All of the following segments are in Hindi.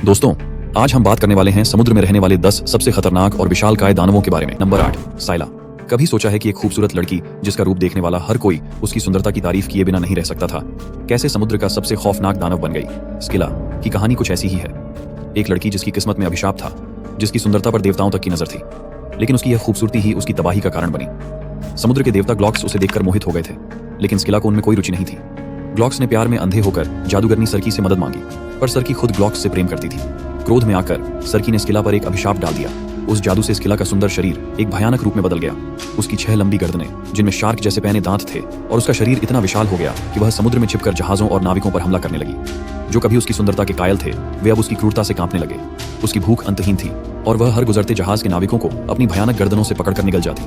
दोस्तों, आज हम बात करने वाले हैं समुद्र में रहने वाले 10 सबसे खतरनाक और विशालकाय दानवों के बारे में। नंबर 8, साइला। कभी सोचा है कि एक खूबसूरत लड़की जिसका रूप देखने वाला हर कोई उसकी सुंदरता की तारीफ किए बिना नहीं रह सकता था, कैसे समुद्र का सबसे खौफनाक दानव बन गई। स्किला की कहानी कुछ ऐसी ही है। एक लड़की जिसकी किस्मत में अभिशाप था, जिसकी सुंदरता पर देवताओं तक की नजर थी, लेकिन उसकी यह खूबसूरती ही उसकी तबाही का कारण बनी। समुद्र के देवता ग्लॉक्स उसे देखकर मोहित हो गए थे, लेकिन स्किला को उनमें कोई रुचि नहीं थी। ग्लॉक्स ने प्यार में अंधे होकर जादूगरनी सर्की से मदद मांगी, पर सर्की खुद ग्लॉक्स से प्रेम करती थी। क्रोध में आकर सर्की ने स्किला पर एक अभिशाप डाल दिया। उस जादू से स्किला का सुंदर शरीर एक भयानक रूप में बदल गया। उसकी 6 लंबी गर्दनें, जिनमें शार्क जैसे पैने दांत थे, और उसका शरीर इतना विशाल हो गया कि वह समुद्र में छिपकर जहाजों और नाविकों पर हमला करने लगी। जो कभी उसकी सुंदरता के कायल थे, वे अब उसकी क्रूरता से कांपने लगे। उसकी भूख अंतहीन थी और वह हर गुजरते जहाज के नाविकों को अपनी भयानक गर्दनों से पकड़कर निगल जाती।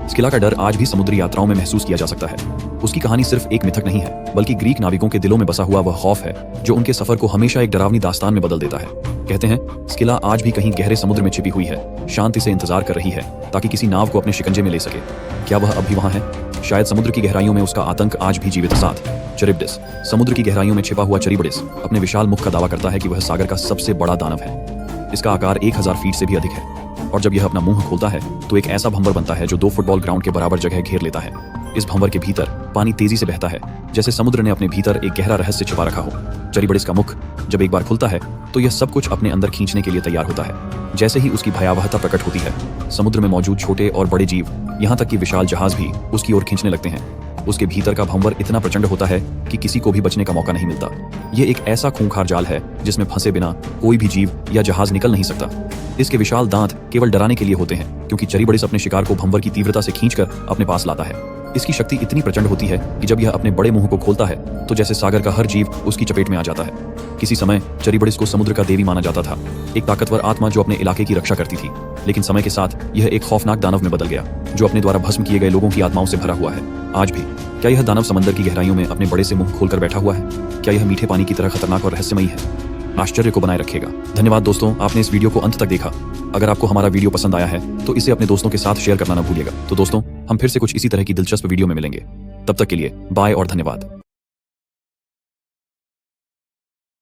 स्किला का डर आज भी समुद्री यात्राओं में महसूस किया जा सकता है। उसकी कहानी सिर्फ एक मिथक नहीं है, बल्कि ग्रीक नाविकों के दिलों में बसा हुआ वह खौफ है जो उनके सफर को हमेशा एक डरावनी दास्तान में बदल देता है। कहते हैं स्किला आज भी कहीं गहरे समुद्र में छिपी हुई है, शांति से इंतजार कर रही है ताकि किसी नाव को अपने शिकंजे में ले सके। क्या वह अब भी वहां है? शायद समुद्र की गहराइयों में उसका आतंक आज भी जीवित है। साथ चरिबडिस। समुद्र की गहराइयों में छिपा हुआ चरिबडिस अपने विशाल मुख का दावा करता है कि वह सागर का सबसे बड़ा दानव है। इसका आकार 1000 फीट से भी अधिक है, और जब यह अपना मुंह खोलता है तो एक ऐसा भंवर बनता है जो 2 फुटबॉल ग्राउंड के बराबर जगह घेर लेता है। इस भंवर के भीतर पानी तेजी से बहता है, जैसे समुद्र ने अपने भीतर एक गहरा रहस्य छिपा रखा हो। चरिबडिस का मुख जब एक बार खुलता है तो यह सब कुछ अपने अंदर खींचने के लिए तैयार होता है। जैसे ही उसकी भयावहता प्रकट होती है, समुद्र में मौजूद छोटे और बड़े जीव, यहाँ तक कि विशाल जहाज भी उसकी ओर खींचने लगते हैं। उसके भीतर का भंवर इतना प्रचंड होता है कि किसी को भी बचने का मौका नहीं मिलता। यह एक ऐसा खूंखार जाल है जिसमें फंसे बिना कोई भी जीव या जहाज निकल नहीं सकता। इसके विशाल दांत केवल डराने के लिए होते हैं, क्योंकि चरिबडिस अपने शिकार को भंवर की तीव्रता से खींचकर अपने पास लाता है। इसकी शक्ति इतनी प्रचंड होती है कि जब यह अपने बड़े मुंह को खोलता है तो जैसे सागर का हर जीव उसकी चपेट में आ जाता है। किसी समय चरिबडिस को समुद्र का देवी माना जाता था, एक ताकतवर आत्मा जो अपने इलाके की रक्षा करती थी। लेकिन समय के साथ यह एक खौफनाक दानव में बदल गया, जो अपने द्वारा भस्म किए गए लोगों की आत्माओं से भरा हुआ है। आज भी क्या यह दानव समंदर की गहराइयों में अपने बड़े से मुंह खोलकर बैठा हुआ है? क्या यह मीठे पानी की तरह खतरनाक और रहस्यमयी है? आश्चर्य को बनाए रखेगा। धन्यवाद दोस्तों, आपने इस वीडियो को अंत तक देखा। अगर आपको हमारा वीडियो पसंद आया है तो इसे अपने दोस्तों के साथ शेयर करना न भूलिएगा। तो दोस्तों, हम फिर से कुछ इसी तरह की दिलचस्प वीडियो में मिलेंगे। तब तक के लिए बाय और धन्यवाद।